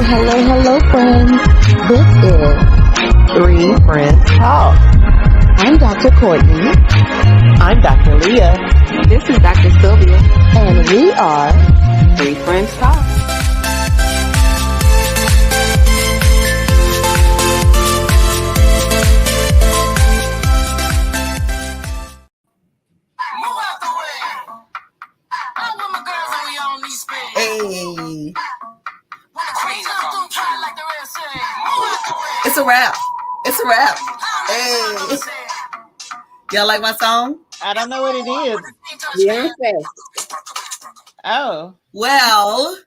Hello, friends. This is Three Friends Talk. I'm Dr. Courtney. I'm Dr. Leah. This is Dr. Sylvia. And we are Three Friends Talk. Hey. It's a wrap. It's a wrap. Hey. Y'all like my song? I don't know what it is. Beyonce. Oh. Well,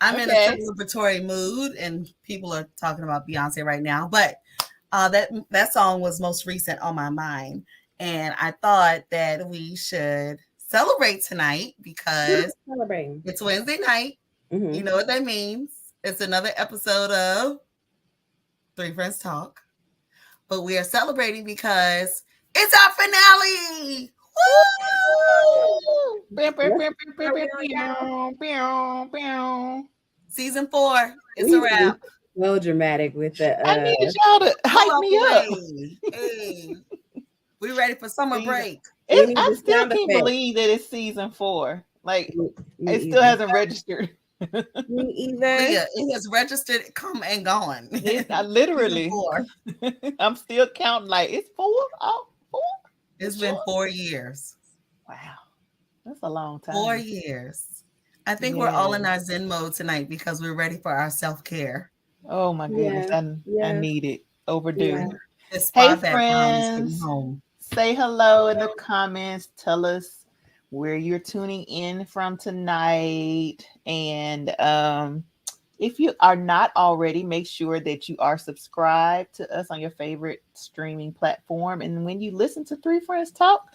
I'm in a Okay. celebratory mood and people are talking about Beyonce right now, but that song was most recent on my mind. And I thought that we should celebrate tonight because Celebrating. it's Wednesday night. Mhm. You know what that means. It's another episode of Three Friends Talk. But we are celebrating because it's our finale. Woo! Season 4. It's a wrap. So dramatic with the. I needed y'all to hype me up. Hey. We ready for summer break. We need I the still sound can't effect. believe that it's season 4. Like, Me it still hasn't registered. Me either. Yeah, it has registered, come and gone. I literally, Season 4. I'm still counting. Like, it's 4. Oh, 4. It's been 4 years. Wow, that's a long time. 4 years. I think we're all in our Zen mode tonight because we're ready for our self-care. Oh my goodness, I need it. Overdue. Yeah. This Hey, spa back mom is getting friends. home. Say hello in the comments. Tell us where you're tuning in from tonight. And if you are not already, make sure that you are subscribed to us on your favorite streaming platform. And when you listen to Three Friends Talk,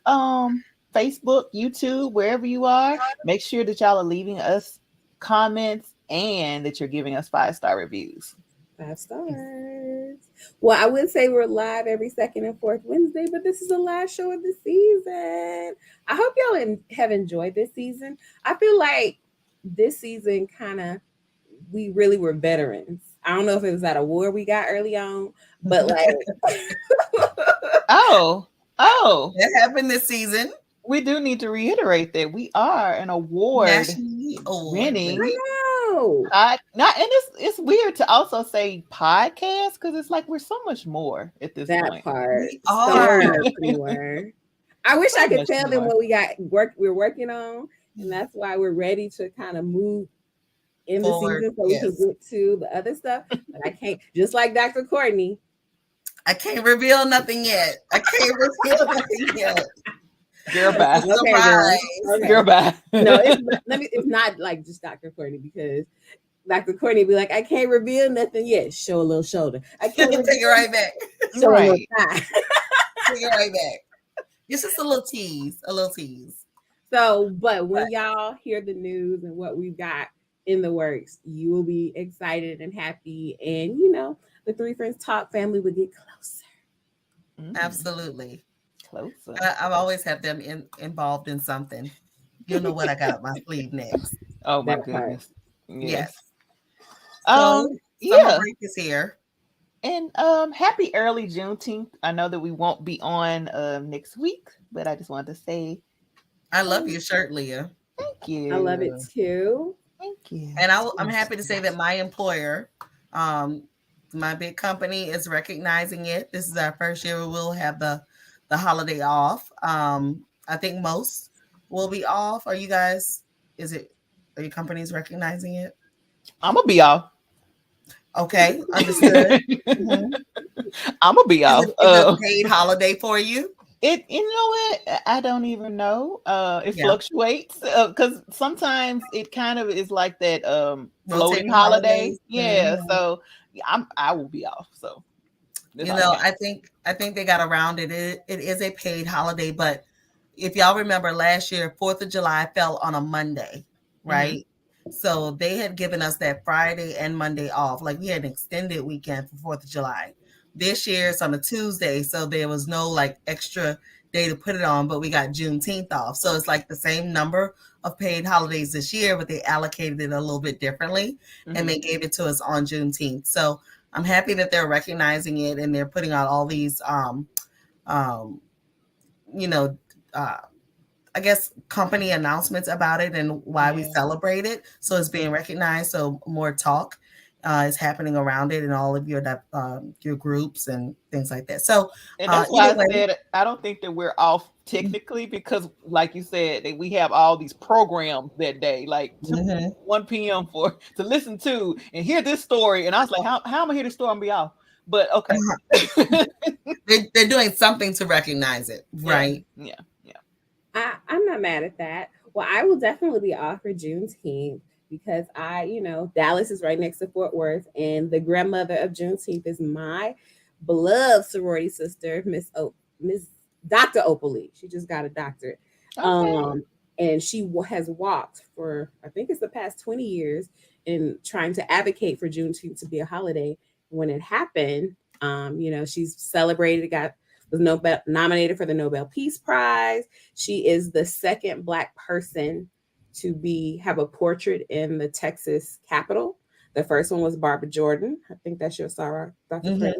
Facebook, YouTube, wherever you are, make sure that y'all are leaving us comments and that you're giving us 5-star reviews. 5 stars. Well, I would say we're live every second and fourth Wednesday, but this is the last show of the season. I hope y'all have enjoyed this season. I feel like this season we really were veterans. I don't know if it was that award we got early on, but like Oh, That happened this season. we do need to reiterate that we are an award Nationally winning. no. And it's weird to also say podcast because it's like we're so much more at this That point. part. We are. So much more. I wish So I could much tell them more. what we're working on, and that's why we're ready to kind of move in the Forward, season so we can yes. get to the other stuff. But I can't, just like Dr. Courtney. I can't reveal nothing yet. Girl, bye. Okay, girl. Surprise. Okay. Girl, bye. No, it's not like just Dr. Courtney because Dr. Courtney be like, I can't reveal nothing yet. Show a little shoulder. I can't Take it right back. show a little Right. thigh. Take it right back. It's just a little tease. So, but when y'all hear the news and what we've got in the works, you will be excited and happy. And, the Three Friends Talk family will get closer. Absolutely. Closer. I've always had them involved in something. You know what I got up my sleeve next. Oh my That part. goodness. Yes. Um. Summer Yeah. break is here. And happy early Juneteenth. I know that we won't be on next week, but I just wanted to say I love your shirt, Leah. thank you. I love it too. Thank you. And I'm happy to say that my employer, my big company, is recognizing it. This is our first year we'll have the holiday off. I think most will be off. Are your companies recognizing it? I'm gonna be off. Okay, understood. I'm gonna be off. Is it a paid holiday for you? You know what? I don't even know. It Yeah. fluctuates because sometimes it kind of is like that floating Rotating holiday. holidays. Yeah. Mhm. So I will be off. So that's You all know, I got. I think they got around it. It is a paid holiday, but if y'all remember last year, 4th of July fell on a Monday, right? So they had given us that Friday and Monday off. Like we had an extended weekend for 4th of July. This year it's on a Tuesday, so there was no like extra day to put it on, but we got Juneteenth off. So it's like the same number of paid holidays this year, but they allocated it a little bit differently, and they gave it to us on Juneteenth. So I'm happy that they're recognizing it and they're putting out all these, you know, I guess company announcements about it and why we celebrate it. So it's being recognized. So more talk is happening around it in all of your groups and things like that. So and that's why I said I don't think that we're off technically, because like you said, that we have all these programs that day, like 1 p.m. to listen to and hear this story. And I was like, how am I gonna hear this story and be off? But okay. They're doing something to recognize it, right? Yeah. I'm not mad at that. Well, I will definitely be off for Juneteenth because Dallas is right next to Fort Worth, and the grandmother of Juneteenth is my beloved sorority sister, Miss Dr. Opal Lee. She just got a doctorate. Okay. And she has walked for, I think it's the past 20 years, in trying to advocate for Juneteenth to be a holiday. When it happened, she's celebrated, was nominated for the Nobel Peace Prize. She is the second Black person to have a portrait in the Texas Capitol. The first one was Barbara Jordan. I think that's your Sarah, Dr.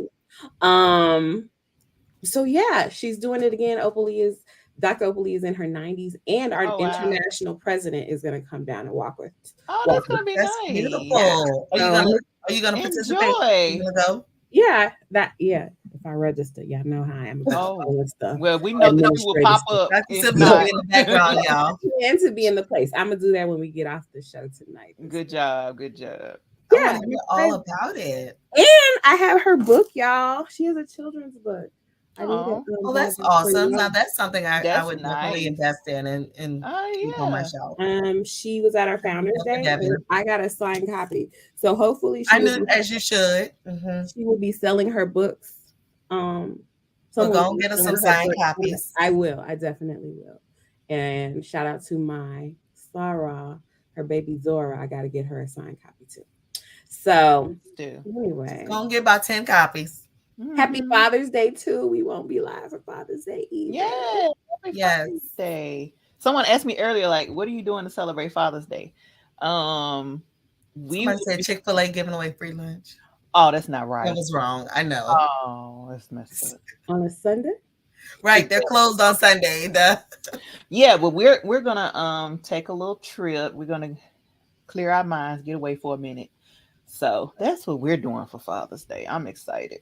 So yeah, she's doing it again. Dr. Opal Lee is in her 90s, and our international president is going to come down and walk with. Oh, that's going to be nice. Beautiful. Yeah. Are you going to participate? Are you going to go? Yeah, if I register, y'all know how I am about all this stuff. Well, we know that you will pop up in the background, y'all. And to be in the place. I'm gonna do that when we get off the show tonight. Good job. Yeah, you're all about it. And I have her book, y'all. She has a children's book. Oh, that's awesome. Now that's something I would definitely invest in and keep on my shelf. She was at our Founders Day, and I got a signed copy. So hopefully as you should. She will be selling her books. So go and get us some signed copies. I will. I definitely will. And shout out to my Sarah, her baby Zora. I got to get her a signed copy too. So anyway, go and get about 10 copies. Happy Father's Day too. We won't be live for Father's Day either. Yeah. Father's Day. Someone asked me earlier, like, what are you doing to celebrate Father's Day? Somebody said Chick-fil-A giving away free lunch. Oh, that's not right. That was wrong. I know. Oh, that's messed up. On a Sunday? Right. They're closed on Sunday. Yeah, but we're gonna take a little trip. We're gonna clear our minds, get away for a minute. So that's what we're doing for Father's Day. I'm excited.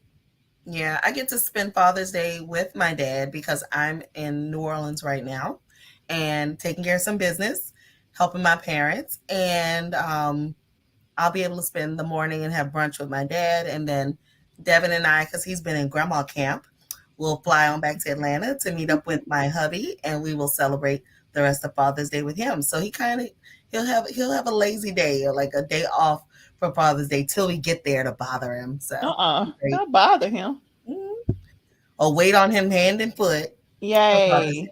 Yeah, I get to spend Father's Day with my dad because I'm in New Orleans right now and taking care of some business, helping my parents. And I'll be able to spend the morning and have brunch with my dad. And then Devin and I, because he's been in grandma camp, we'll fly on back to Atlanta to meet up with my hubby, and we will celebrate the rest of Father's Day with him. So he'll have a lazy day or like a day off for Father's Day till we get there to bother him. So don't bother him. Or wait on him hand and foot. Yay.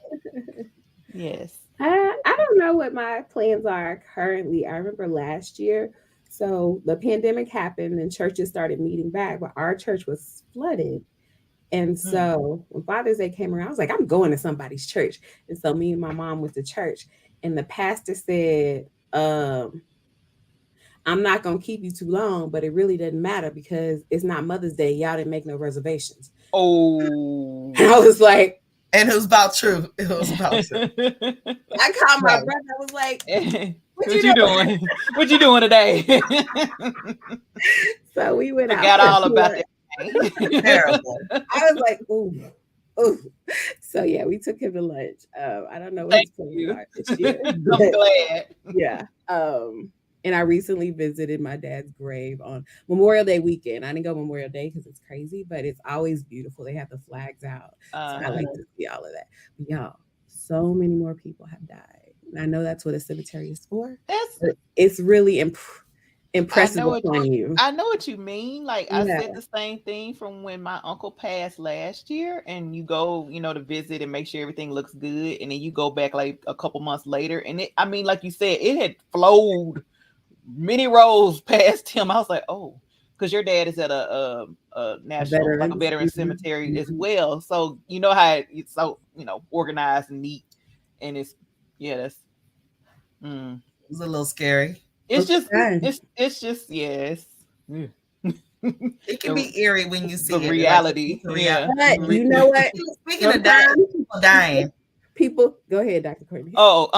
Yes. I don't know what my plans are currently. I remember last year, so the pandemic happened and churches started meeting back, but our church was flooded. And so when Father's Day came around, I was like, I'm going to somebody's church. And so me and my mom went to church, and the pastor said, I'm not going to keep you too long, but it really doesn't matter because it's not Mother's Day. Y'all didn't make no reservations. Oh. And I was like, and it was about true. It was about true. I called my brother. I was like, what you doing? What you doing today? So we went out. Forgot all about it. Terrible. I was like, ooh. So yeah, we took him to lunch. I don't know what his plans are this year. I'm glad. Yeah. And I recently visited my dad's grave on Memorial Day weekend. I didn't go Memorial Day because it's crazy, but it's always beautiful. They have the flags out. So I like to see all of that. But y'all, so many more people have died. And I know that's what a cemetery is for. It's really impressive upon you. I know what you mean. Like I said the same thing from when my uncle passed last year, and you go, to visit and make sure everything looks good. And then you go back like a couple months later. And like you said, it had flowed many rows past him. I was like, oh, because your dad is at a national, like a Veterans. veteran cemetery as well. So you know how it's so organized and neat, and it's that's. It was a little scary. It's just Okay. it's just yes. It can be eerie when you see the it. reality. Like, Yeah. But you know what? Speaking of dying, people dying. People, go ahead, Dr. Courtney. Oh,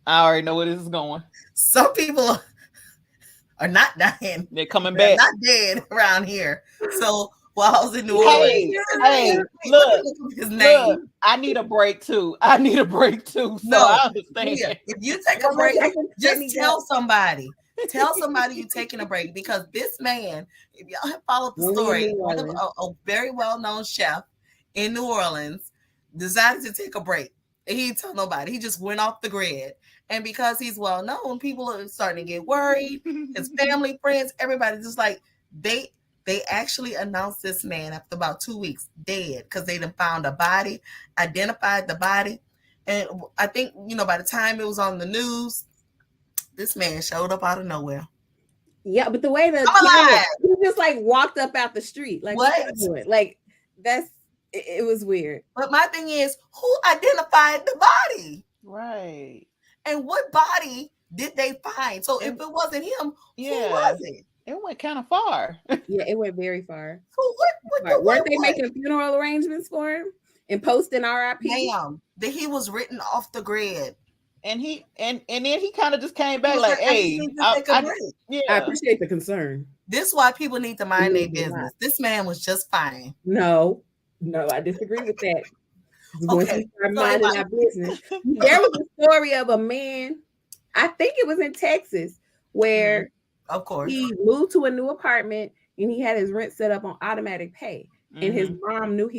I already know where this is going. Some people are not dying. They're coming They're back. not dead around here. So while I was in New Orleans, Look, I need a break too. So I understand. Yeah, if you take a break, just tell somebody. Tell somebody you're taking a break, because this man, if y'all have followed the story, a very well-known chef in New Orleans decided to take a break. And he didn't tell nobody. He just went off the grid. And because he's well-known, people are starting to get worried. His family, friends, everybody just like, they actually announced this man after about 2 weeks dead, because they done found a body, identified the body. And I think, by the time it was on the news, this man showed up out of nowhere. Yeah, but the way he just like walked up out the street. Like, what are you doing? Like, it was weird. But my thing is, who identified the body? Right. And what body did they find? So if it wasn't him, who was it? It went kind of far. Yeah, it went very far. So what weren't they making funeral arrangements for him and posting RIP? Damn, that he was written off the grid. And then he kind of just came back like, hey, I appreciate the concern. This is why people need to mind their business. This man was just fine. No, I disagree with that. Okay. Minding our business. There was a story of a man, I think it was in Texas, where of course he moved to a new apartment and he had his rent set up on automatic pay. And his mom knew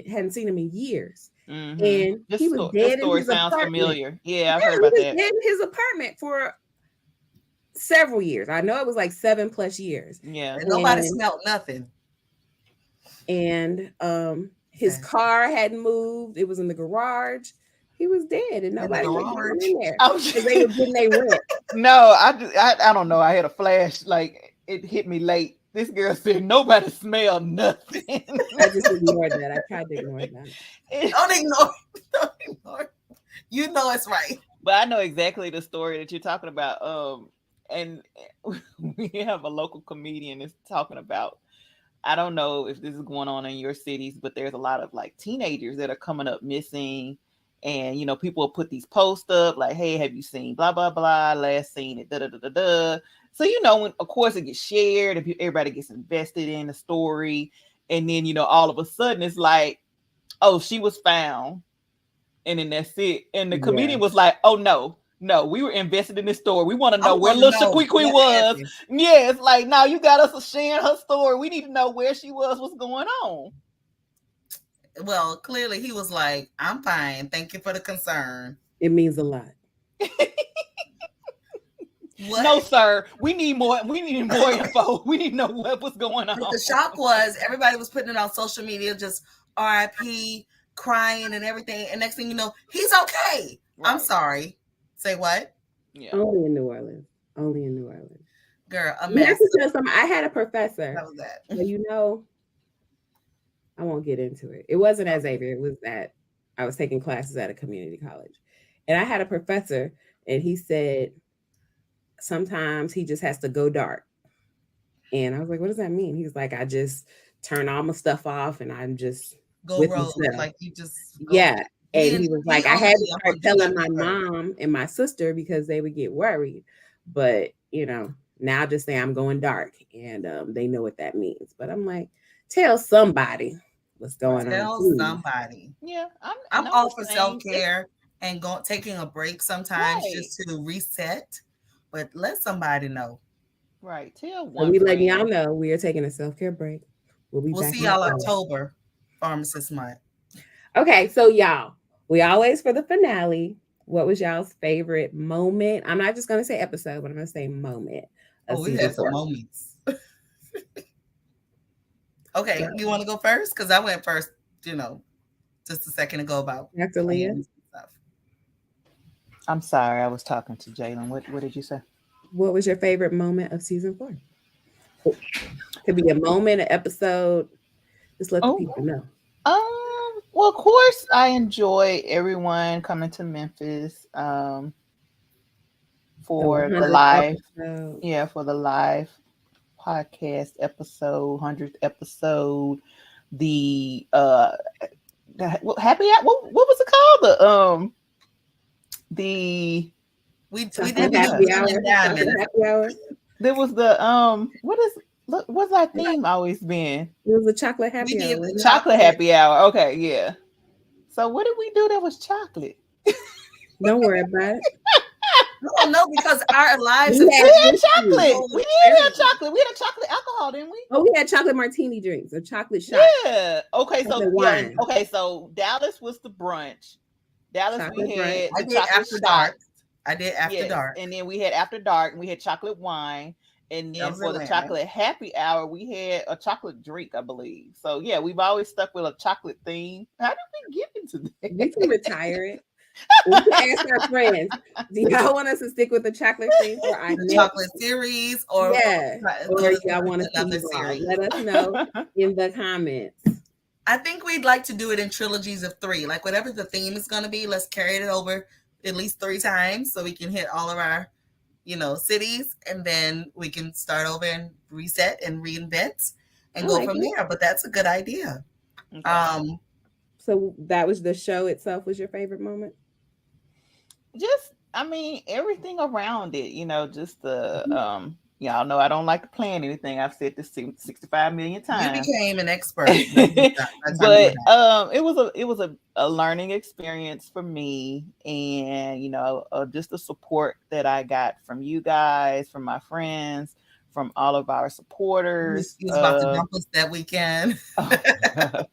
hadn't seen him in years. And he was dead in his sounds apartment. Familiar. Yeah, I've heard about that. He was dead in his apartment for several years. I know it was like 7+ years. Yeah. And nobody smelled nothing. And his car hadn't moved. It was in the garage. He was dead, and nobody was in there because they were getting their rent. No, I don't know. I had a flash, like it hit me late. This girl said nobody smelled nothing. I just ignored that. I tried to ignore that. Don't ignore. You know it's right. But I know exactly the story that you're talking about. And we have a local comedian that's talking about, I don't know if this is going on in your cities, but there's a lot of like teenagers that are coming up missing. And, people will put these posts up like, hey, have you seen blah, blah, blah, last seen it, da, da, da, da, da. So, when, of course, it gets shared, if everybody gets invested in the story. And then, all of a sudden it's like, oh, she was found. And then that's it. And the comedian was like, oh, no, we were invested in this story. We want to know where little Shaquiqui was. Yeah, it's like, no, you got us sharing her story. We need to know where she was, what's going on. Well, clearly he was like, I'm fine. Thank you for the concern. It means a lot. What? No, sir. We need more info. We need to know what's going on. But the shock was everybody was putting it on social media, just RIP, crying and everything. And next thing you know, he's okay. Right. I'm sorry. Say what? Yeah. Only in New Orleans. Girl, a mess. I had a professor. That was that. So, I won't get into it. It wasn't at Xavier. It was that I was taking classes at a community college. And I had a professor, and he said sometimes he just has to go dark. And I was like, what does that mean? He's like, I just turn all my stuff off and I'm just go rogue. Like you just yeah. And he was like, I had to start telling my mom and my sister because they would get worried. But, now just say I'm going dark and they know what that means. But I'm like, tell somebody what's going on. Tell somebody. Yeah. I'm all for self-care and taking a break sometimes just to reset. But let somebody know. Right. Tell one. So we letting y'all know we are taking a self-care break. We'll see y'all October, Pharmacist Month. Okay, so y'all, we always for the finale. What was y'all's favorite moment? I'm not just gonna say episode, but I'm gonna say moment. We had some moments. Okay, you want to go first? Because I went first, just a second ago about Dr. Leah. I'm sorry, I was talking to Jalen. What did you say? What was your favorite moment of season 4? Could be a moment, an episode. Just let the Oh. people know. Well, of course, I enjoy everyone coming to Memphis for the 100th live, episode. for the live podcast episode, 100th episode. The happy hour. What was it called? We did Chocolate the happy Young hour. and Diamond. Chocolate happy hour. There was the what's our theme always been? It was a chocolate happy We did hour. the wasn't it? Chocolate happy hour. Okay, yeah. So what did we do that was chocolate? Don't worry about it. No, because our lives We have had We had whiskey. chocolate. We did have chocolate. We had a chocolate alcohol, didn't we? Oh, we had chocolate martini drinks or chocolate shots. Yeah. Okay, so Chocolate yeah, wine. okay, so Dallas was the brunch. Dallas Chocolate we brunch. had I the did chocolate After Dark. shots. I did After Yes, Dark. and then we had after dark, and we had chocolate wine, and That then was for the Atlanta. chocolate happy hour, we had a chocolate drink, I believe. So yeah, we've always stuck with a chocolate theme. How did we get into that? We can retire it. We can ask our friends. Do y'all want us to stick with the chocolate thing for our The next? chocolate series, or Yeah. Or y'all want to another see series. Let us know in the comments. I think we'd like to do it in trilogies of 3. Like whatever the theme is going to be, let's carry it over at least 3 times so we can hit all of our, cities, and then we can start over and reset and reinvent and I go like from it. there. But that's a good idea. Okay. So that was the show itself was your favorite moment? Just everything around it, just the y'all know I don't like to plan anything. I've said this 65 million You times. became an expert. But it was a learning experience for me, and just the support that I got from you guys, from my friends, from all of our supporters. You was about to dump us that weekend. Oh my gosh.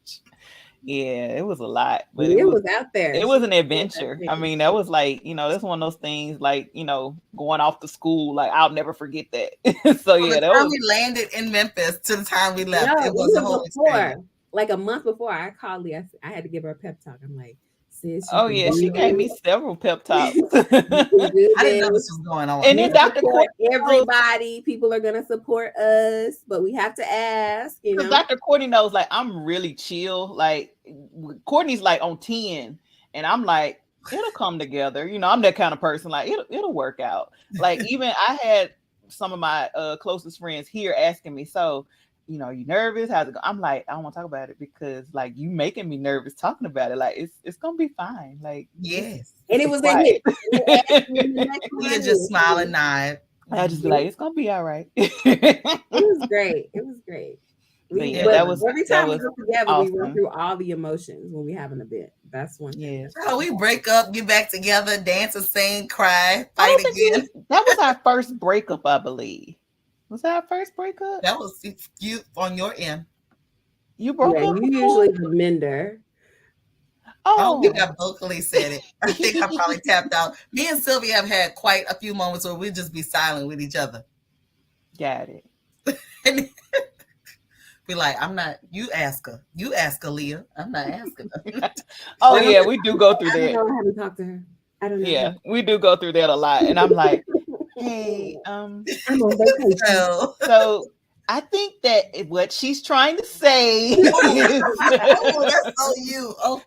Yeah, it was a lot, but it was out there. it was an adventure. I mean, that was like, that's one of those things like, going off to school, like I'll never forget that. So yeah, the that time was we landed in Memphis to the time we left, No, it was a whole before, experience. like a month before, I called Lee. I had to give her a pep talk. I'm like, sis. oh yeah, she gave me several pep talks. I didn't know this was going on. And then Dr. Everybody, people are gonna support us, but we have to ask. Because Dr. Courtney knows, like, I'm really chill. Like, Courtney's like on 10, and I'm like, it'll come together. I'm that kind of person. Like, it'll work out. Like, even I had some of my closest friends here asking me, so, you nervous? How's it go? I'm like, I don't want to talk about it because, like, you making me nervous talking about it. Like, it's gonna be fine. Like, Yes. And it was quiet. We just smile and nod. I just be like, it's gonna be all right. It was great. It was great. But yeah, But that was- every that time we was go together, we awesome. run through all the emotions when we have an event. That's one. Yeah. Oh, we break up, get back together, dance and sing, cry, I fight don't think again. that was our first breakup, I believe. Was that our first breakup? That was you on your end. You broke Yeah, up? you before? usually the mender. I don't Oh, think I vocally said it. I think I probably tapped out. Me and Sylvia have had quite a few moments where we just be silent with each other. got it. Be like, I'm not. You ask her. You ask her, Leah. I'm not asking her. Oh yeah, we do go through I don't that. know how to talk to her. I don't know. Yeah, we do go through that a lot. And I'm like, hey, I'm on vacation. So, I think that what she's trying to say oh, that's so you. Oh,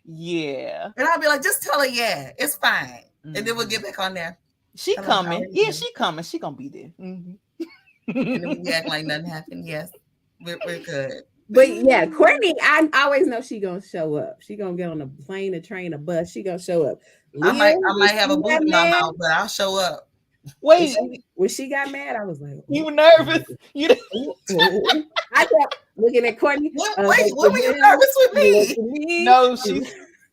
yeah. and I'll be like, just tell her, yeah, it's fine. And then we'll Mhm. get back on there. She Tell her how coming. it Yeah, is. she coming. She gonna be there. Mhm. And then we act like nothing happened. Yes, we're good. But yeah, Courtney, I always know she gonna show up. She gonna get on a plane, a train, a bus. She gonna show up. I might Leah, have a when boot she in got my mad- mouth, but I'll show up. Wait, When she got mad, I was like, you were nervous? You I kept looking at Courtney. What were you nervous with me? No,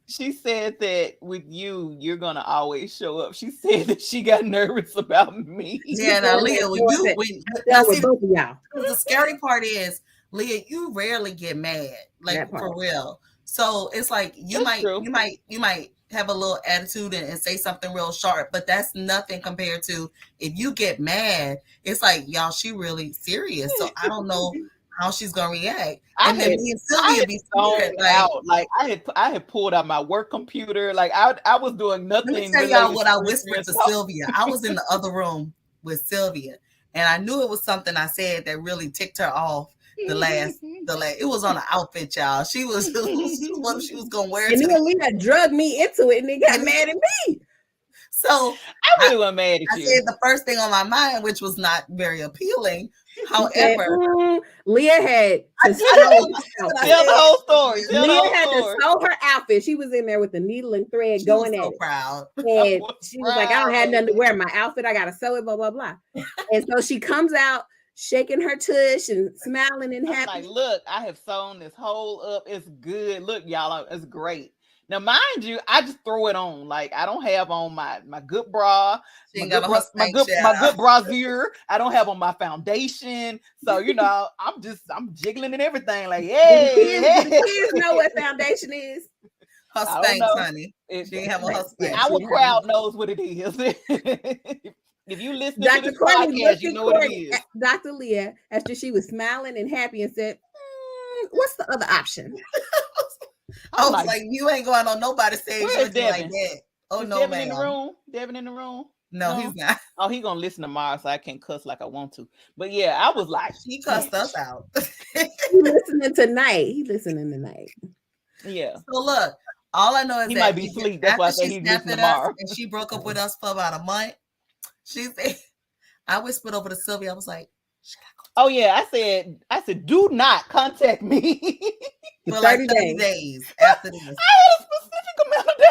she said that with you, you're gonna always show up. She said that she got nervous about me. Yeah, now Leah, That was see, both of y'all. the scary part is, Leah, you rarely get mad, like That part. for real. So it's like you That's true. might have a little attitude and say something real sharp, but that's nothing compared to if you get mad. It's like, y'all, she really serious. So I don't know how she's gonna react. And then me and Sylvia be scared. Like I had pulled out my work computer. Like I was doing nothing. Let me tell y'all what I related whispered to experience. Sylvia. I was in the other room with Sylvia, And I knew it was something I said that really ticked her off. It was on an outfit, y'all. She was what she was gonna wear. And then Leah drugged me into it, and they got mad at me. So I really wasn't mad at I you. said the first thing on my mind, which was not very appealing. However, Leah had to tell the whole story. Leah had to sew her outfit. She was in there with the needle and thread going at it. Proud. And she was like, I don't have nothing to wear. My outfit, I gotta sew it, blah, blah, blah. And so she comes out shaking her tush and smiling and happy. Like, look, I have sewn this whole up. It's good. Look, y'all, it's great. Now, mind you, I just throw it on. Like, I don't have on my good bra, my good brassiere. I don't have on my foundation. So, you know, I'm jiggling and everything. Like, yeah. The kids know what foundation is. Her Spanx, honey. She ain't have on her Spanx. Our crowd knows what it is. If you listen to this Courtney, podcast, you know what it is. Dr. Leah, after she was smiling and happy and said, what's the other option? I was like, you ain't going on nobody's stage like that. Oh, no, Devin man. in the room? Devin in the room? No, he's not. Oh, he's going to listen tomorrow, so I can't cuss like I want to. But yeah, I was like, he cussed us out. He listening tonight. Yeah. So look, all I know is he that might be asleep. That's why I say he's listening tomorrow. And she broke up with us for about a month. She said, I whispered over to Sylvia. I was like, should I go? Oh yeah, I said, do not contact me for like 30 days after this. I had a specific amount of days.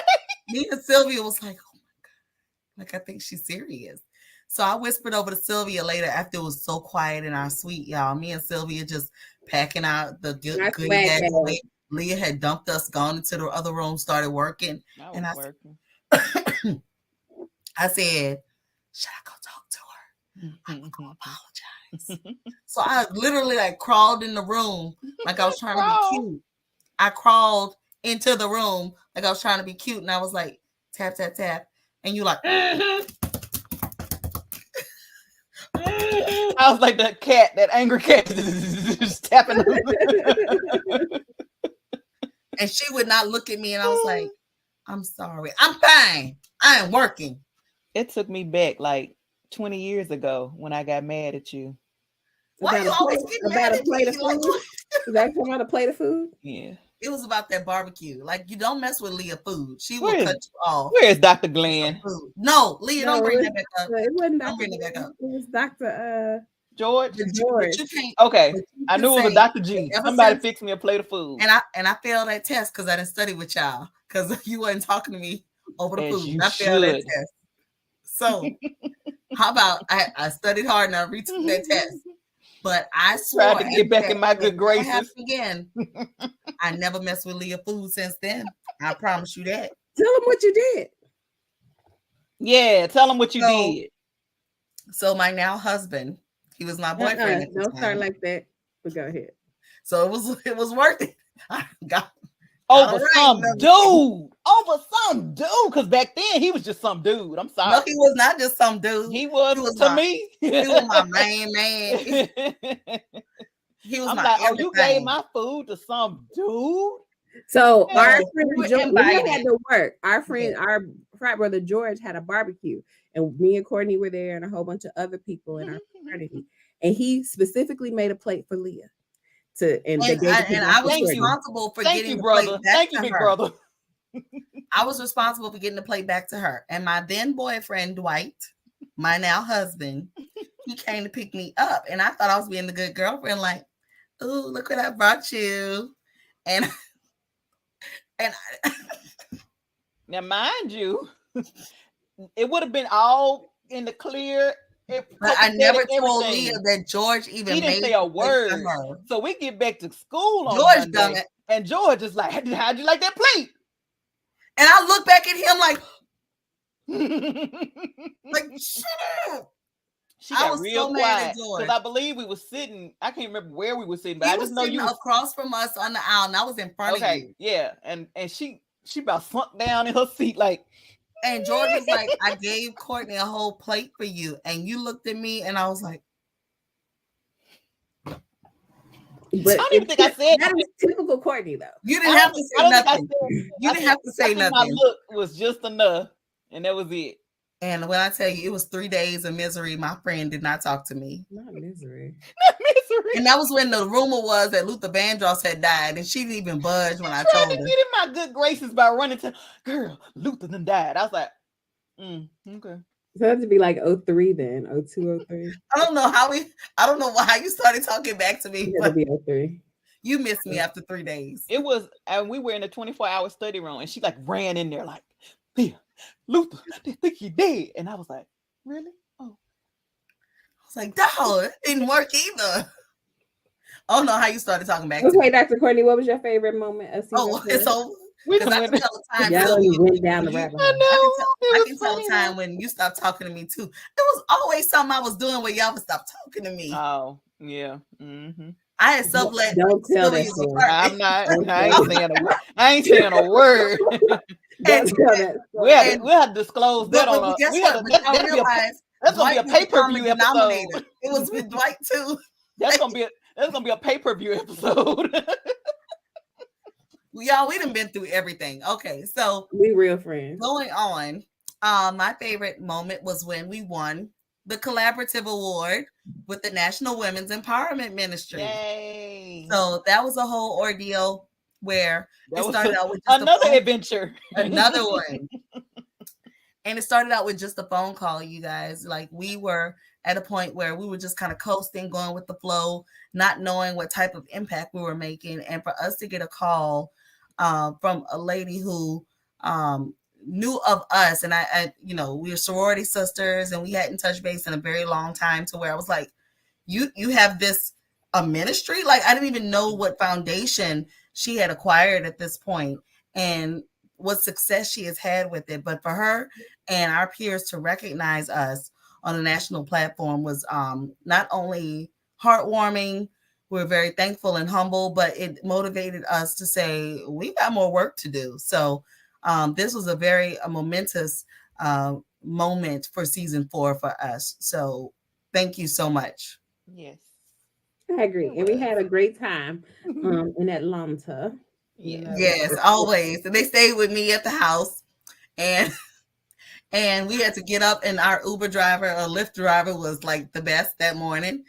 Me and Sylvia was like, oh my God. Like, I think she's serious. So I whispered over to Sylvia later after it was so quiet in our suite, y'all. Me and Sylvia just packing out the good bags. Leah had dumped us, gone into the other room, started working. I said, should I go talk to her? I'm gonna apologize. So I literally like crawled in the room like I was trying to be cute. I crawled into the room like I was trying to be cute, and I was like, tap, tap, tap. And you like, I was like that cat, that angry cat, just tapping. And she would not look at me, and I was like, I'm sorry. I'm fine. I am working. It took me back like 20 years ago when I got mad at you. Why you always getting mad at me? Is that about a plate of food? Yeah. It was about that barbecue. Like, you don't mess with Leah food. She will cut you off. Where is Dr. Glenn? No, Leah, don't bring that back up. It wasn't Don't bring it back up. It was Dr. George. George. Okay, I knew it was Dr. G. Somebody fix me a plate of food. And I failed that test because I didn't study with y'all because you wasn't talking to me over the food. I failed that test. So how about I studied hard and I retook that test. But I swore tried to get back in my good graces again. I never messed with Leah food since then. I promise you that. Tell them what you did. Yeah, tell them what you did. So my now husband, he was my boyfriend. Don't start like that. But go ahead. So it was worth it. I got over some dude, because back then he was just some dude. I'm sorry. No, he was not just some dude. He was to me. He was my main man. He was you gave my food to some dude. So our friend George, we had to work. Our friend, our frat brother George had a barbecue, and me and Courtney were there, and a whole bunch of other people in our fraternity. And he specifically made a plate for Leah. And I was responsible for getting the plate back to her. Brother. I was responsible for getting the plate back to her. And my then boyfriend, Dwight, my now husband, he came to pick me up. And I thought I was being the good girlfriend, like, oh, look what I brought you. And now, mind you, it would have been all in the clear. But I never told Leah that George even he didn't say a word. So we get back to school on George done it. And George is like, how'd you like that plate? And I look back at him like shut up. She got real quiet because I believe we were sitting. I can't remember where we were sitting, but I just know you across from us on the aisle, and I was in front of you. Yeah, and she about sunk down in her seat like. And George was like, I gave Courtney a whole plate for you. And you looked at me and I was like, but I don't even think I said that was typical Courtney, though. You didn't have to say nothing. You didn't have to say nothing. My look was just enough, and that was it. And when I tell you it was 3 days of misery, my friend did not talk to me. Not misery. Misery. And that was when the rumor was that Luther Vandross had died, and she didn't even budge when I Trying told to her. get in my good graces by running to girl, Luther done died. I was like, okay. So it had to be like 03 then, 02, 03. I don't know how you started talking back to me, It had to but be 03. you missed me after 3 days. It was, and we were in a 24-hour study room, and she like ran in there like, yeah, Luther, they think he dead. And I was like, really? Oh. I was like, no, it didn't work either. I don't know how you started talking back to Okay, me. Dr. Courtney, what was your favorite moment of season Oh, 4? it's over. We Because I went, can tell the time. Y'all too. only went down the You- rabbit I hole. know. I It can was tell the funny, time though. when you stopped talking to me too. It was always something I was doing where y'all would stop talking to me. Oh, yeah. Mm-hmm. I had sublet Don't tell that Sylvia's story. apartment. I'm not. Don't I tell ain't saying a word. I ain't saying a word. Don't tell that We story. have to disclose that on a. guess We what? have to, But y'all that'll be a, realize that's gonna be a Dwight was the common pay-per-view denominator. episode. It was with Dwight too. That's gonna be a pay-per-view episode. Y'all, we done been through everything. Okay, so We real friends. going on, my favorite moment was when we won the collaborative award with the National Women's Empowerment Ministry. Yay! So that was a whole ordeal where That it was started out with just another adventure. another one. And it started out with just a phone call, you guys. Like we were at a point where we were just kind of coasting, going with the flow, not knowing what type of impact we were making. And for us to get a call from a lady who knew of us, and I, you know, we were sorority sisters, and we hadn't touched base in a very long time, to where I was like, you have this a ministry? Like I didn't even know what foundation she had acquired at this point, and what success she has had with it. But for her and our peers to recognize us on a national platform was not only heartwarming, we're very thankful and humble, but it motivated us to say, we got more work to do. So this was a momentous moment for season 4 for us. So thank you so much. Yes. I agree. It And we was. had a great time in Atlanta. Yeah. know, Yes, always. And they stayed with me at the house, and we had to get up, and our Uber driver or Lyft driver was like the best that morning.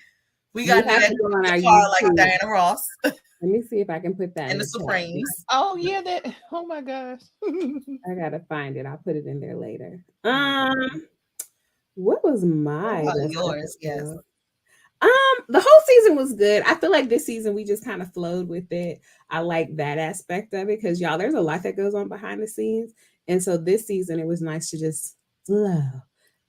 We got have in to go on our that car like YouTube. Diana Ross Let me see if I can put that and the in chat. Supremes. Oh yeah, that. Oh my gosh. I gotta find it. I'll put it in there later. What was my What about best yours? Yes. episode? The whole season was good. I feel like this season we just kind of flowed with it. I like that aspect of it because y'all, there's a lot that goes on behind the scenes, and so this season it was nice to just flow.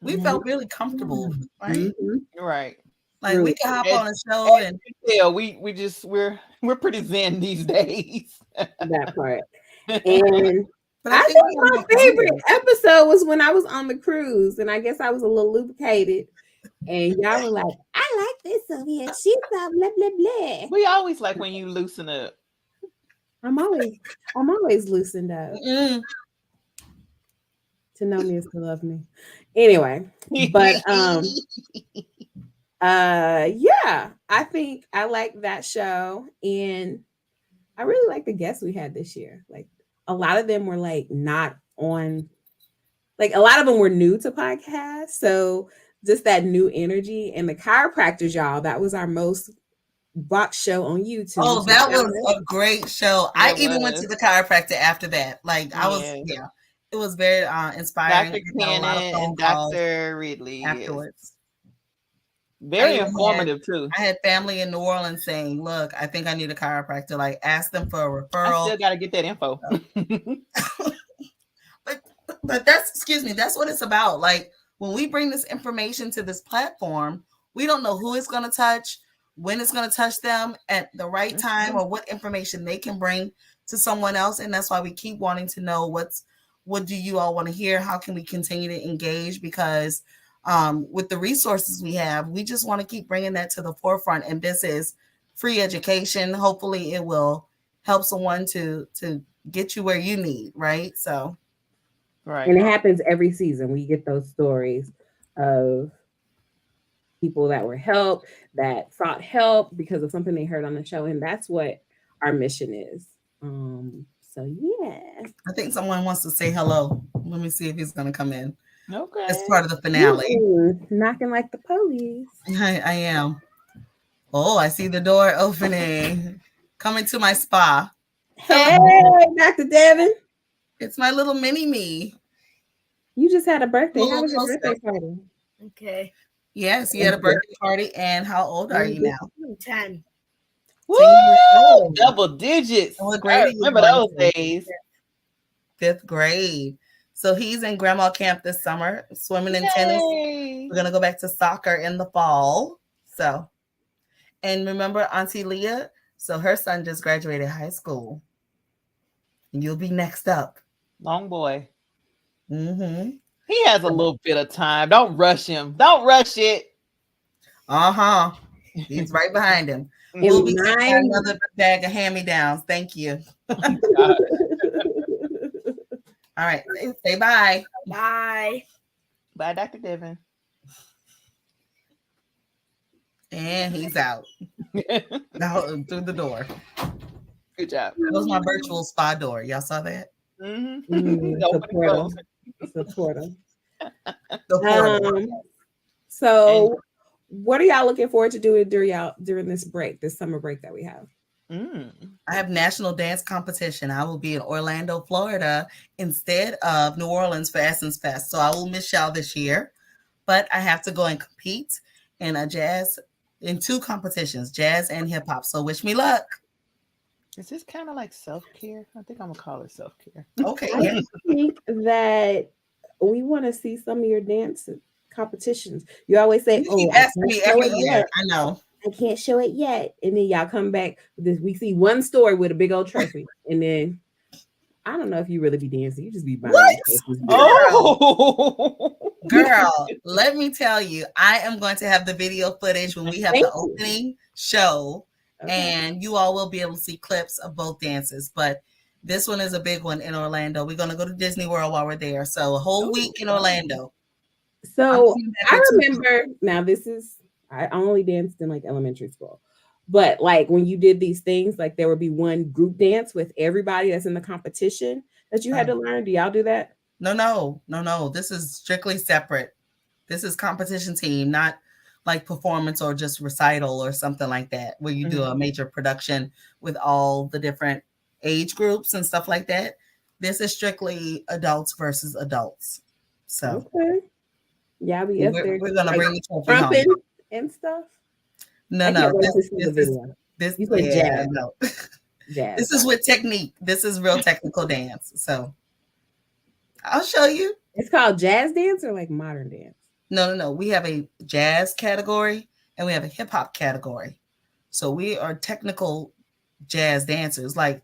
We felt really comfortable, right? Mhm. Right. Like we could hop As- on a show and Yeah, we're pretty zen these days. That part. And but I think think we my have more favorite episode was when I was on the cruise, and I guess I was a little lubricated. And y'all were like, "I like this over here. She's so blah blah blah." We always like when you loosen up. I'm always loosened up. Mm-mm. To know me is to love me. Anyway, but yeah, I think I like that show, and I really like the guests we had this year. Like a lot of them were like not on, like a lot of them were new to podcasts, so just that new energy. And the chiropractors, y'all, that was our most watched show on YouTube. Oh, that was a great show. I It even went to was. the chiropractor after that. Like I was, Yes. yeah, it was very inspiring. Dr. I got a lot of Cannon phone and calls Dr. Ridley. Yes. afterwards. Very I even informative too. I had family in New Orleans saying, "Look, I think I need a chiropractor. Like, ask them for a I referral." still gotta get that info. But that's what it's about. Like when we bring this information to this platform, we don't know who it's going to touch, when it's going to touch them at the right time, or what information they can bring to someone else. And that's why we keep wanting to know what do you all want to hear? How can we continue to engage? Because with the resources we have, we just want to keep bringing that to the forefront. And this is free education. Hopefully it will help someone to get you where you need, right? So Right. And it happens every season. We get those stories of people that were helped, that sought help because of something they heard on the show. And that's what our mission is. So yeah. I think someone wants to say hello. Let me see if he's going to come in. Okay. It's part of the finale. Knocking like the police. I am. Oh, I see the door opening. Coming to my spa. Hey, Dr. Devin. It's my little mini me. You just had a birthday. Little How was your toaster. birthday party? Okay. Yes, you had a birthday party. And how old are you now? 10. Woo! 10 years old. Double digits. And what I grade are you remember going those to? days. 5th grade. So he's in grandma camp this summer, swimming and tennis. Yay. We're gonna go back to soccer in the fall. So, and remember Auntie Leah? So her son just graduated high school. And you'll be next up. Long boy. Mm-hmm. He has a little bit of time. Don't rush him. Don't rush it. Uh-huh. He's right behind him. In We'll be taking nine- another bag of hand-me-downs. Thank you. All right. Say bye. Bye. Bye, Dr. Devin. And he's out. Now through the door. Good job. That was my virtual spa door. Y'all saw that? Support him. Support him. The portal. So, what are y'all looking forward to doing during this break, this summer break that we have? I have national dance competition. I will be in Orlando, Florida, instead of New Orleans for Essence Fest. So I will miss y'all this year, but I have to go and compete in in 2 competitions, jazz and hip hop. So wish me luck. Is this kind of like self-care? I think I'm gonna call it self-care. Okay. I Yeah. think that we want to see some of your dance competitions. You always say, You keep asking me every year. I know. I can't show it yet. And then y'all come back with this. We see one story with a big old trophy. And then I don't know if you really be dancing. You just be buying. What? Oh, Girl, let me tell you, I am going to have the video footage when we have Thank the you. opening show, Okay. and you all will be able to see clips of both dances. But this one is a big one in Orlando. We're going to go to Disney World while we're there. So a whole week in Orlando. So I'm seeing that I for 2 remember now I only danced in like elementary school. But like when you did these things, like there would be one group dance with everybody that's in the competition that you had to learn. Do y'all do that? No. This is strictly separate. This is competition team, not like performance or just recital or something like that, where you do a major production with all the different age groups and stuff like that. This is strictly adults versus adults. So Okay. Yeah, we up there. we're gonna like, bring the trophy trumpet home. and stuff. No, I can't wait to see the this is video. this. You said Yeah, jazz. no. Jazz. This is with technique. This is real technical dance. So I'll show you. It's called jazz dance or like modern dance? No. We have a jazz category and we have a hip hop category. So we are technical jazz dancers, like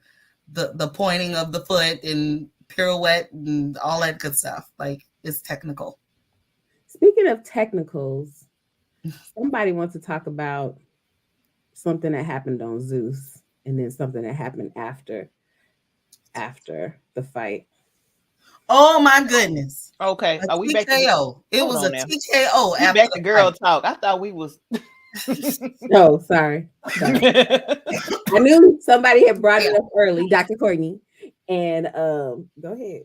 the pointing of the foot and pirouette and all that good stuff. Like it's technical. Speaking of technicals, somebody wants to talk about something that happened on Zeus and then something that happened after the fight. Oh my goodness. okay. A Are we back? TKO. It Hold was on a now. TKO We after back to the girl fight. talk. I thought we was. Oh, sorry. I knew somebody had brought it up early, Dr. Courtney. And go ahead.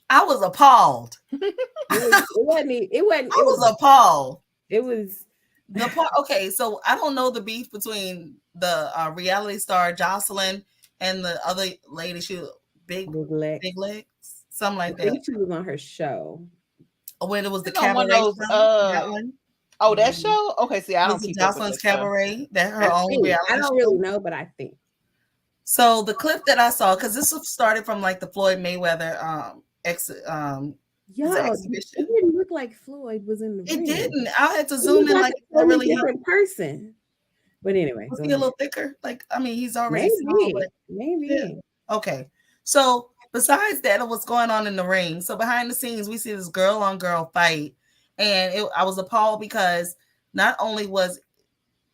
I was appalled. It wasn't. I was appalled. It was The part, okay, so I don't know the beef between the reality star Jocelyn and the other lady. She big neglect. legs, something I like that. think she was on her show. When it was the It's on one cabaret, of those, show, that one. Oh, that show? Okay, see, I don't Was it keep up with Jocelyn's that show. cabaret. That her I own think. reality I don't show. really know, but I think. So the clip that I saw, because this was started from like the Floyd Mayweather Yo, exhibition. it didn't look like Floyd was in the It ring. didn't. I had to It zoom looked in like like a totally really different person. But anyway, was go he a ahead. little thicker? Like, I mean, he's already small, but maybe. Yeah. Okay. So besides that, what's going on in the ring? So behind the scenes, we see this girl on girl fight. And I was appalled because not only was,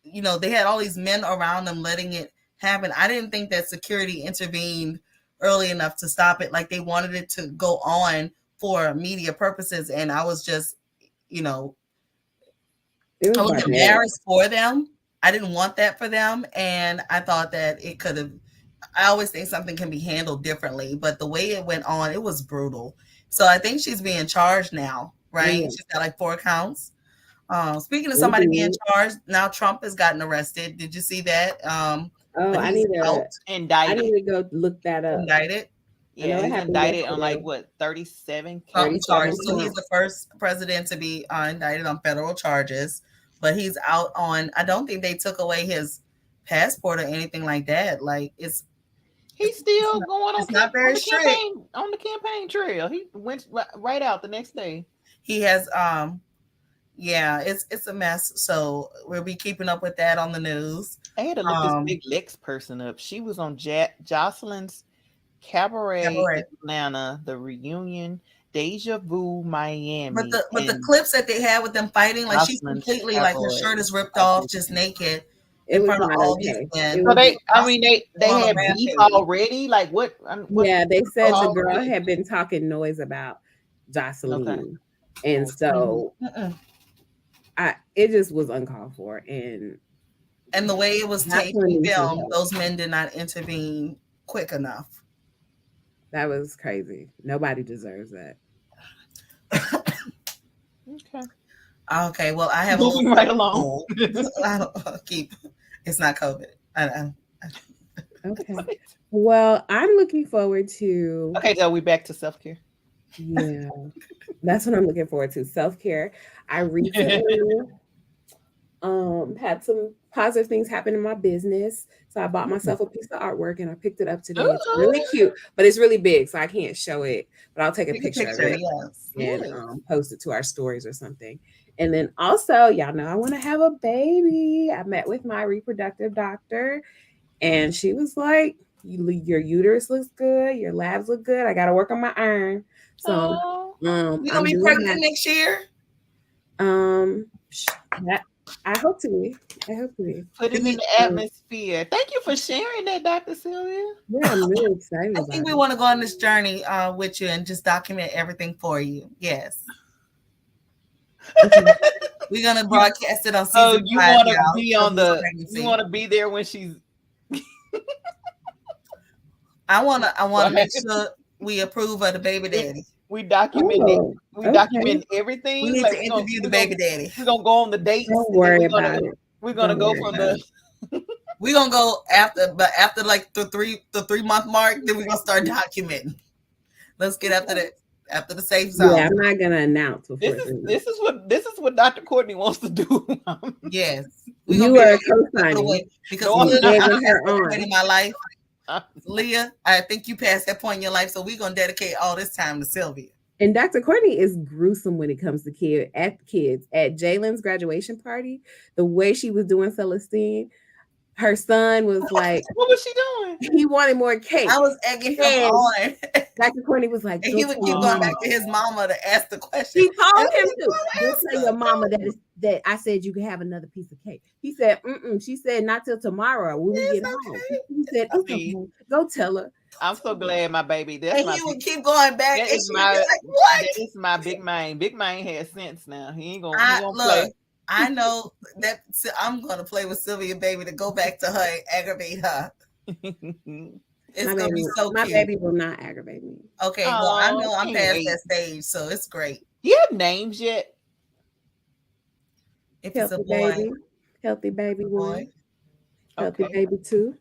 they had all these men around them letting it happen. I didn't think that security intervened early enough to stop it. Like they wanted it to go on for media purposes. And I was just, I was embarrassed for them. I didn't want that for them. And I thought that it could have, I always think something can be handled differently, but the way it went on, it was brutal. So I think she's being charged now, right? Yeah. She's got like 4 counts. Speaking of They somebody being did. charged, now Trump has gotten arrested. Did you see that? Oh, But I he's need out, I Indicted. need to go look that up. indicted, I know Yeah, it he's happened indicted on like yesterday. what 37 Trump counts. charges. 37 So he's counts. the first president to be indicted on federal charges, but he's out on. I don't think they took away his passport or anything like that. Like He's still going on, it's not very strict. on the campaign trail. He went right out the next day. He has yeah, it's a mess. So we'll be keeping up with that on the news. I had to look this Big Lex person up. She was on Jocelyn's Cabaret in Atlanta, The Reunion, Deja Vu Miami. But the clips that they had with them fighting, like she's Jocelyn's completely like her Cabaret. shirt is ripped off, just naked It in was front of not all okay. these men. So they on a had rampage. beef already. Like what? Yeah, they said the already? girl had been talking noise about Jocelyn, Okay. and so Mm-mm. it just was uncalled for. And And the way it was Not taped plenty and to filmed, help. those men did not intervene quick enough. that was crazy. Nobody deserves that. Okay. Okay, well, I have a Moving little right along. I don't keep. It's not COVID. Okay. Well, I'm looking forward to Okay, so we back to self-care. yeah. That's what I'm looking forward to. Self-care. I recently had some positive things happen in my business. So I bought myself a piece of artwork and I picked it up today. It's really cute, but it's really big, so I can't show it. But I'll take a Take a picture of picture, it yes. and post it to our stories or something. And then also, y'all know I want to have a baby. I met with my reproductive doctor, and she was like, "Your uterus looks good. Your labs look good. I got to work on my iron." So, Oh, You gonna I'm be doing pregnant that. next year? That I hope to be. I hope to be. put it in the atmosphere. Thank you for sharing that, Dr. Sylvia. Yeah, I'm really excited I about think we it. want to go on this journey with you and just document everything for you. Yes. Okay. We're gonna broadcast it on season So you 5 want to now, be of on this the pregnancy. you want to be there when she's I wanna make sure we approve of the baby daddy. we document it. Oh, We okay. document everything. We need Like, to interview the baby daddy. We're gonna go on the dates. Don't and then worry we're gonna, about it. We're gonna Don't go worry from about the We're gonna go after like the 3-month mark, then we're gonna start documenting. Let's get after the safe zone. Yeah, I'm not gonna announce before. this is what Dr. Courtney wants to do. Yes. We You gonna are be able to put co-signing. away because No, I'm Leah, not. I don't Egging her have that on. point in my life. Leah, I think you passed that point in your life, so we're gonna dedicate all this time to Sylvia. And Dr. Courtney is gruesome when it comes to kids. At Jalen's graduation party, the way she was doing Celestine, her son was like, What was she doing? he wanted more cake. I was egging him Yes. on, Dr. Courtney was like, and he "Go would tell keep your going mama." back to his mama to ask the question. He told And him he's to gonna go ask tell her. your mama that I said you can have another piece of cake. He said, She said not till tomorrow when we It's get home. okay. He said, I "It's mean, okay. Go tell her." I'm so glad my baby. That's And my he would big, keep going back, that and is she'd be my like, "What?" that is my big man. Big man has sense now. He ain't gonna, I he won't look. I know that I'm gonna play with Sylvia, baby, to go back to her and aggravate her. play. It's My gonna baby, be so my cute. baby will not aggravate me. Okay, well, I Oh, know I'm can't past wait. that stage, so it's great. Do you have names yet? If it's a Healthy boy, baby, healthy baby boy. one, healthy Okay. baby two.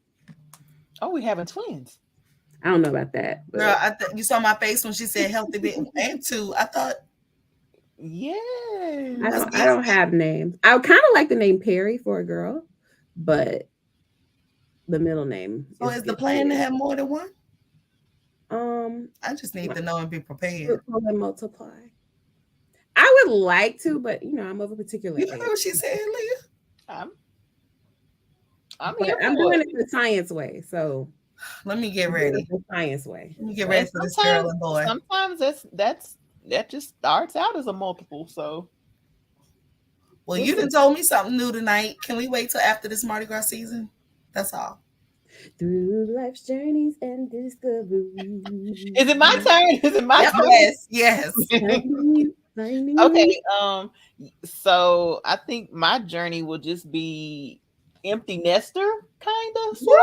Oh, we having twins. I don't know about that. But Girl, you saw my face when she said healthy baby and 2. I thought, Yeah. I don't have names. I would kind of like the name Perry for a girl, but the middle name. so is the plan to have more than one? I I just need to know and be prepared. and multiply. I would like to, but I'm of a particular You age. heard what she said, Leah? I'm But here I'm for doing it. it the science way. So Let me get I'm doing ready. it the science way. Let me get ready for this girl and boy. Sometimes that just starts out as a multiple. So Well, you done told me something new tonight. Can we wait till after this Mardi Gras season? That's all. Through life's journeys and discoveries. is it my turn? Is it my Yep, turn? yes. Finding Okay. So I think my journey will just be empty nester, kind of, sort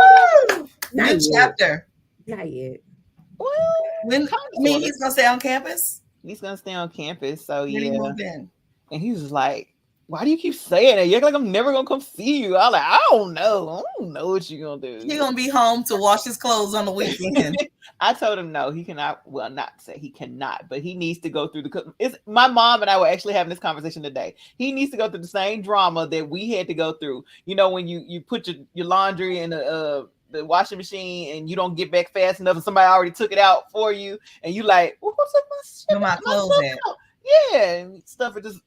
of. Woo! Not New yet. chapter. Not yet. Well, When kind I of, mean, sorta. he's gonna stay on campus. He's gonna stay on campus, so When he yeah. moved in. And he was just like, "Why do you keep saying that? You act like I'm never gonna come see you." I'm like, I don't know what you're gonna do. He gonna be home to wash his clothes on the weekend. I told him no, he cannot. Well, not say he cannot, but he needs to go through it's my mom and I were actually having this conversation today. He needs to go through the same drama that we had to go through. You know, when you put your laundry in the washing machine and you don't get back fast enough, and somebody already took it out for you, and you like, well, what's up Where my clothes at? Yeah, and stuff. It just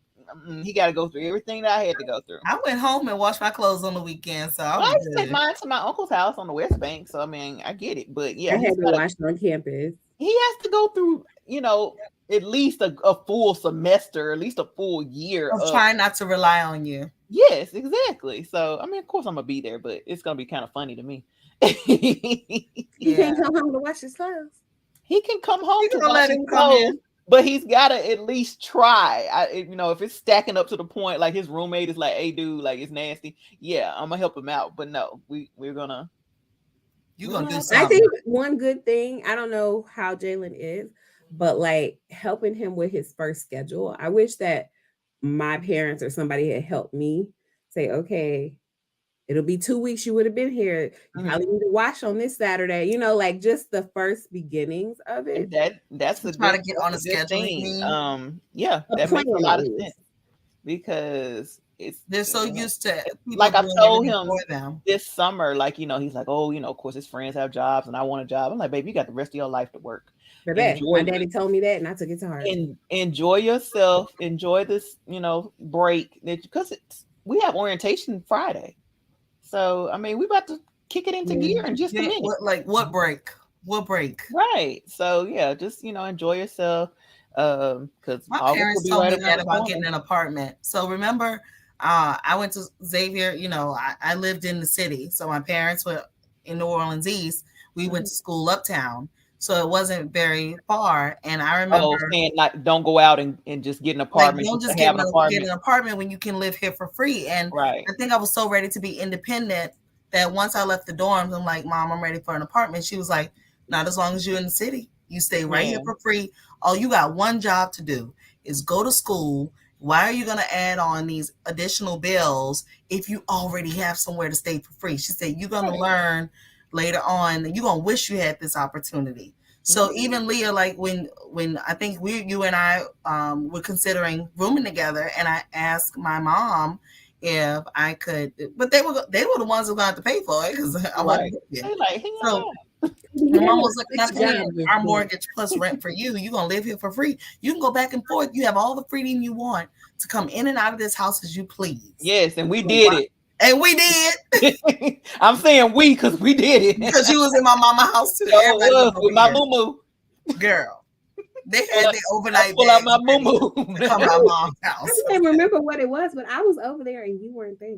he got to go through everything that I had to go through. I went home and washed my clothes on the weekend, so I I was used to take good. mine to my uncle's house on the West Bank, so I mean, I get it, but yeah, I had to wash on campus. he has to go through, at least a full semester, at least a full year I'm of trying not to rely on you. Yes, exactly. So I mean, of course I'm gonna be there, but it's gonna be kind of funny to me. He You Yeah. can't come home to wash his clothes. can come home You to gonna wash let his him come clothes, in? but he's gotta at least try. If it's stacking up to the point like his roommate is like, "Hey, dude, like it's nasty." Yeah, I'm gonna help him out, but no, we're gonna. You gonna do I something? think one good thing, I don't know how Jalen is, but like helping him with his first schedule. I wish that my parents or somebody had helped me say, okay, it'll be 2 weeks you would have been here. You Mhm. probably need to wash on this Saturday, like just the first beginnings of it. That's the Try to good, get on a that's the good schedule, you thing. mean? Yeah, A that makes a plan lot of at least. sense because it's They're so used to people like I've doing told everything him for them. this summer, like he's like, oh, of course his friends have jobs and I want a job. I'm like, baby, you got the rest of your life to work. Baby, my Enjoy daddy told me that and I took it to heart. enjoy yourself, enjoy this, break because we have orientation Friday. So I mean, we about to kick it into gear in just a minute. What break? What break? Right. So yeah, just enjoy yourself. Because My parents told me that about getting an apartment. So remember, I went to Xavier. I lived in the city, so my parents were in New Orleans East. We went to school uptown, so it wasn't very far. And I remember saying like, don't go out and just get an apartment. Don't just have get an apartment when you can live here for free. And right. I think I was so ready to be independent that once I left the dorms, I'm like, Mom, I'm ready for an apartment. She was like, not as long as you're in the city. You stay right here for free. All you got one job to do is go to school. Why are you going to add on these additional bills if you already have somewhere to stay for free? She said, you're going to learn later on, and you're going to wish you had this opportunity. So even Leah, like when I think you and I were considering rooming together, and I asked my mom if I could, but they were the ones who got to pay for it because I wasn't. So my mom was like, "Not paying our mortgage plus rent for you. You're gonna live here for free. You can go back and forth. You have all the freedom you want to come in and out of this house as you please." Yes, and we did it. And we did. I'm saying we because we did it. Because you was in my mama house too. With my moo-moo. Girl. They had their overnight pull out my moo-moo. Come to my mom's house. I can't remember what it was, but I was over there and you weren't there.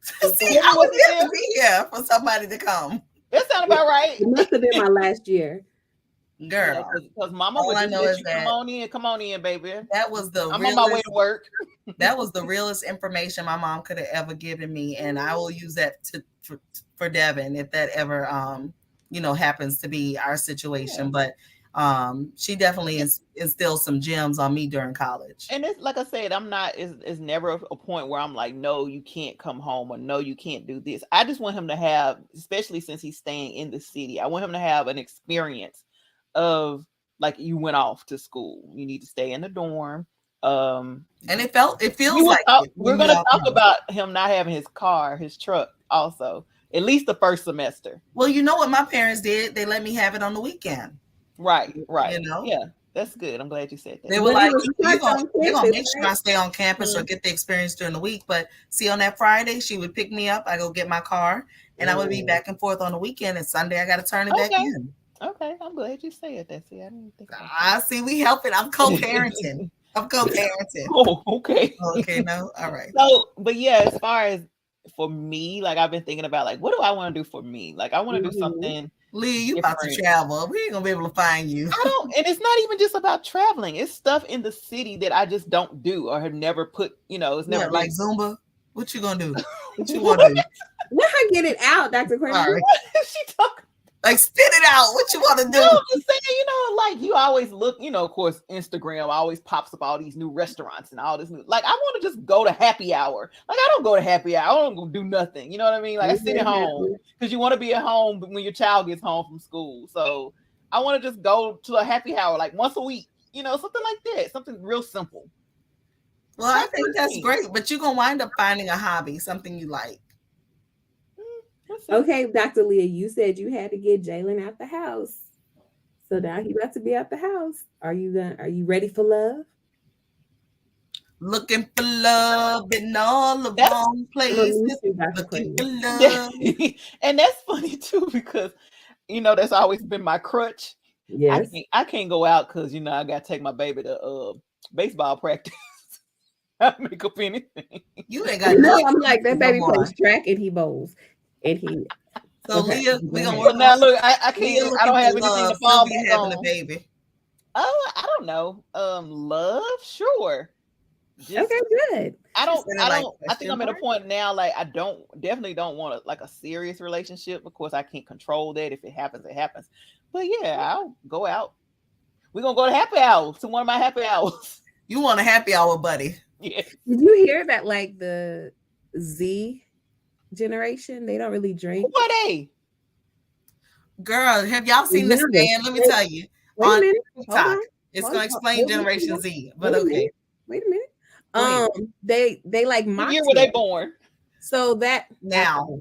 See, I was there to be here for somebody to come. That sounds about right. It must have been my last year. Girl. Because Mama all would I know is that come on in, baby. That was the I'm on my way to work. That was the realest information my mom could have ever given me. And I will use that for Devin if that ever happens to be our situation. But she definitely instilled some gems on me during college. And it's like I said, it's never a point where I'm like, no, you can't come home, or no, you can't do this. I just want him to have, especially since he's staying in the city, I want him to have an experience of like, you went off to school, you need to stay in the dorm. And it feels like we're gonna talk about him not having his truck also, at least the first semester. Well, you know what my parents did? They let me have it on the weekend. Right. Yeah, that's good. I'm glad you said that. They were like, they're gonna make sure I stay on campus or get the experience during the week. But see, on that Friday, she would pick me up. I go get my car, and I would be back and forth on the weekend. And Sunday, I got to turn it back in. Okay, I'm glad you said that. See, I didn't think. I see. We helping. I'm co-parenting. Oh, okay. Okay, no, all right. So, but yeah, as far as for me, like I've been thinking about, like, what do I want to do for me? Like, I want to do something. Lee, you about to travel. We ain't gonna be able to find you. I don't, and it's not even just about traveling. It's stuff in the city that I just don't do or have never put, it's never like Zumba. What you gonna do? What you want to do? Let her get it out, Dr. Courtney. Sorry. She talking. Like, spit it out. What you want to do? No, I'm just saying, like you always look, of course, Instagram always pops up all these new restaurants and all this new. Like, I want to just go to happy hour. Like, I don't go to happy hour. I don't go do nothing. You know what I mean? Like, I sit at home because you want to be at home when your child gets home from school. So I want to just go to a happy hour like once a week. Something like that. Something real simple. Well, I think that's great, but you're gonna wind up finding a hobby, something you like. Okay, Dr. Leah, you said you had to get Jalen out the house. So now he about to be out the house. Are you ready for love? Looking for love in all the wrong places. Looking for love. And that's funny too, because that's always been my crutch. Yes. I can't go out because I gotta take my baby to baseball practice. I make up anything. You ain't got I'm like, that baby plays track and he bowls. And he Leah, we gonna work now. Look, I can't. I don't have anything to fall back having on. A baby. Oh, I don't know. Love, sure. Okay, good. I think I'm at a point now. Like, I definitely don't want a serious relationship. Of course, I can't control that. If it happens, it happens. But yeah, I'll go out. We're gonna go to happy hour. To one of my happy hours. You want a happy hour, buddy? Yeah. Did you hear that? Like the Z generation, they don't really drink. What they? Girl, have y'all seen this man? Let me tell you. Wait a minute. TikTok, it's gonna explain Generation Z. But okay. Wait a minute. They like what year were they born? So that now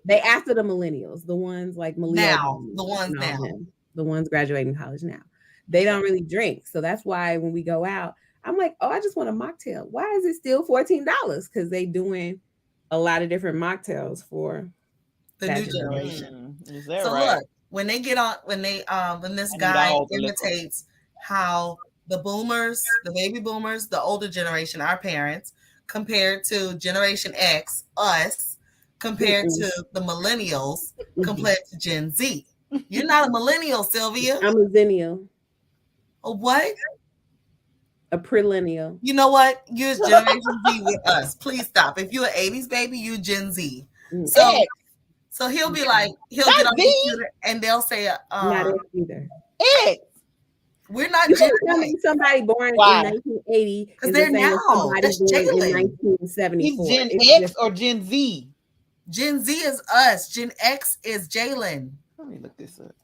they after the millennials, the ones like millennials. The ones graduating college now. They don't really drink. So that's why when we go out, I'm like, oh, I just want a mocktail. Why is it still $14? Because they doing a lot of different mocktails for the new generation. Is that so right? Look, when they get on, when this guy imitates how the boomers, the baby boomers, the older generation, our parents, compared to Generation X, us, compared to the millennials, compared to Gen Z. You're not a millennial, Sylvia. I'm a zennial. A what? A prelennial. You know what? You're Generation Z with us. Please stop. If you're an 80s baby, you Gen Z. So he'll be like, he'll get on the computer and they'll say, not either. We're not Gen Z. Somebody born in 1980 because they're now. That's Jalen. In 1974. He's Gen X or Gen Z? Gen Z is us. Gen X is Jalen. Let me look this up.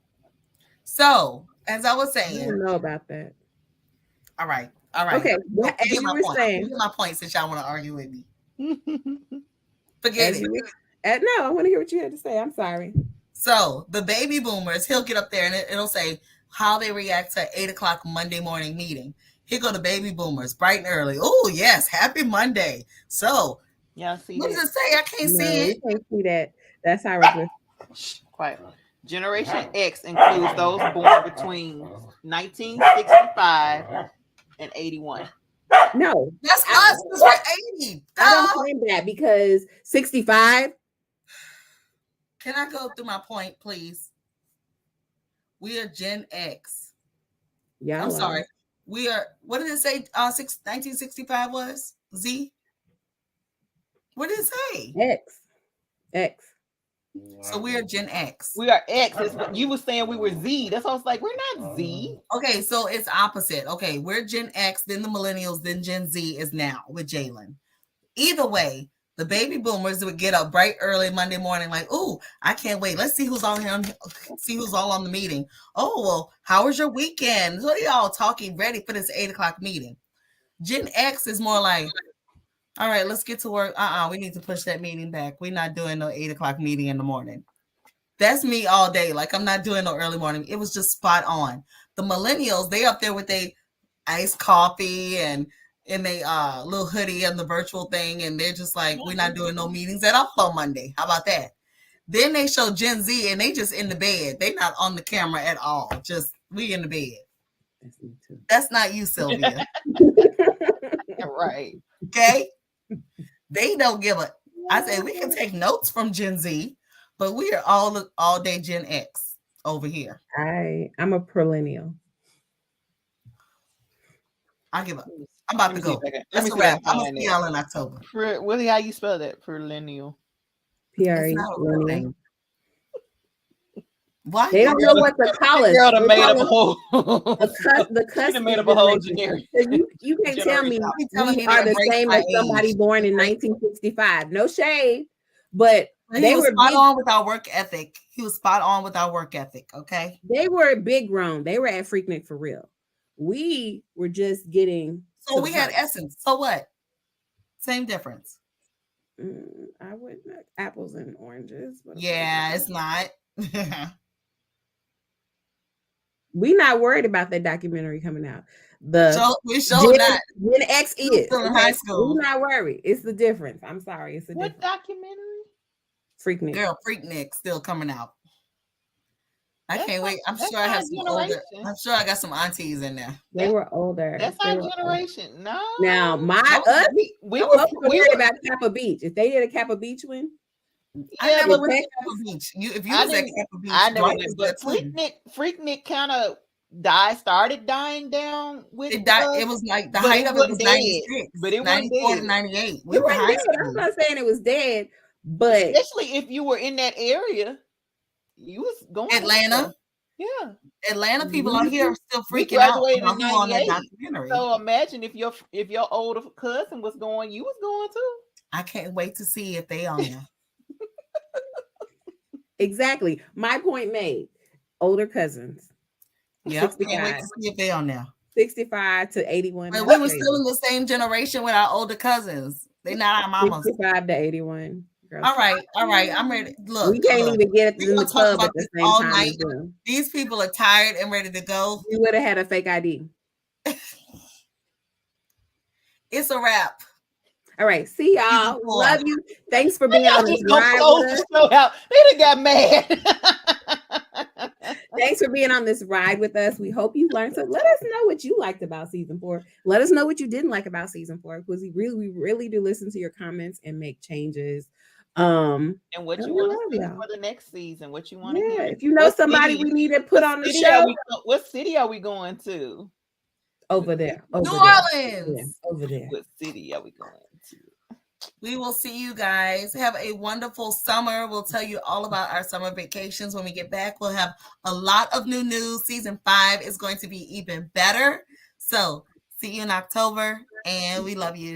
So, as I was saying, I don't know about that. All right. Okay. As you were saying, my point since y'all want to argue with me. Forget it. No, I want to hear what you had to say. I'm sorry. So the baby boomers, he'll get up there and it'll say how they react to 8:00 Monday morning meeting. He'll go to baby boomers bright and early. Oh yes, happy Monday. So y'all see what does it say? I can't see it. You can't see that. That's how it's quiet. Generation X includes those born between 1965 and 81. No, that's us because we're 80. I don't claim that because 65. Can I go through my point, please? We are Gen X. Yeah, I'm sorry. We are. What did it say? 1965 was Z. What did it say? X. So we are Gen X. We are X. You were saying we were Z. That's why I was like, we're not Z. Okay, so it's opposite. Okay, we're Gen X, then the millennials, then Gen Z is now with Jalen. Either way, the baby boomers would get up bright early Monday morning, like, "Ooh, I can't wait. Let's see who's on here. See who's all on the meeting. Oh, well, how was your weekend? So y'all talking ready for this 8:00 meeting. Gen X is more like, all right, let's get to work. We need to push that meeting back. We're not doing no 8:00 meeting in the morning. That's me all day. Like, I'm not doing no early morning. It was just spot on. The millennials, they up there with their iced coffee and they little hoodie and the virtual thing, and they're just like, we're not doing no meetings at all on Monday. How about that? Then they show Gen Z and they just in the bed. They not on the camera at all. Just we in the bed. That's me too. That's not you, Sylvia. Right. Okay. They don't give a. I say we can take notes from Gen Z, but we are all day Gen X over here. I'm a perennial. I give up. I'm about Let to me see go. if I can. Let That's me a see if I wrap. can I'm gonna find see it. y'all in October. What? How you spell that? Perennial. It's not a real PRE. thing. Why They you don't know what to call us. Girl done They made call up a us whole. the She done made customs up a whole generation. generic. 'Cause you can't tell me Y'all be telling we me to are the embrace same my as somebody age. born in 1965. No shade, but But they he was were spot big. on with our work ethic. He was spot on with our work ethic. Okay. They were big grown. They were at Freaknik for real. We were just getting. So we had submerged. essence. So what? Same difference. I would apples and oranges. But Yeah, it's not. we not worried about that documentary coming out. We showed not. Gen X We is still in high school. We're not worried. It's the difference. I'm sorry. It's the What difference. documentary? Freaknik. Girl, Freaknik still coming out. I That's can't not- wait. I'm that's sure I not have a some older. generation. I'm sure I got some aunties in there. They were older. That's They our were older. generation. No. Now my Nope. us. we I'm were hoping we worried were about Kappa Beach. If they did a Kappa Beach one, I yeah, never but went to they- Kappa Beach. If you I was at didn't- Kappa Beach, I never Dwight went, was but there too. Freaknik kind of started dying down with It died. It was like the but height it of it was wasn't dead. 96, But it wasn't 94 to dead. 98. We it were wasn't high dead. I'm school. not saying it was dead, but especially if you were in that area, you was going Atlanta. there. Yeah. Atlanta people out here are still We freaking out graduated about in who on that 98. documentary. So imagine if your older cousin was going, you was going too. I can't wait to see if they on there. exactly. My point made. Older cousins. Yeah, can't wait 65, to see if they on there. 65 to 81. But That's we were crazy. still in the same generation with our older cousins. They not our mamas. 65 to 81. Girl, All right. I'm ready. Look, we can't even get we in the gonna talk club about at the this same all time night. as them. These people are tired and ready to go. We would have had a fake ID. It's a wrap. All right. See y'all. Season 4. Love you. Thanks for being on this Just gonna ride close with us. the show out. They done got mad. Thanks for being on this ride with us. We hope you learned something. Let us know what you liked about season 4. Let us know what you didn't like about season 4, because we really do listen to your comments and make changes. And what And you we want love to see y'all. for the next season? What you want to Yeah, hear? if you know What somebody city- we need to put what on the city are show, we what city are we going to? over there. New there. Orleans. Yeah, over there. What city are we going to? We will see you guys. Have a wonderful summer. We'll tell you all about our summer vacations when we get back. We'll have a lot of new news. Season 5 is going to be even better. So see you in October, and we love you.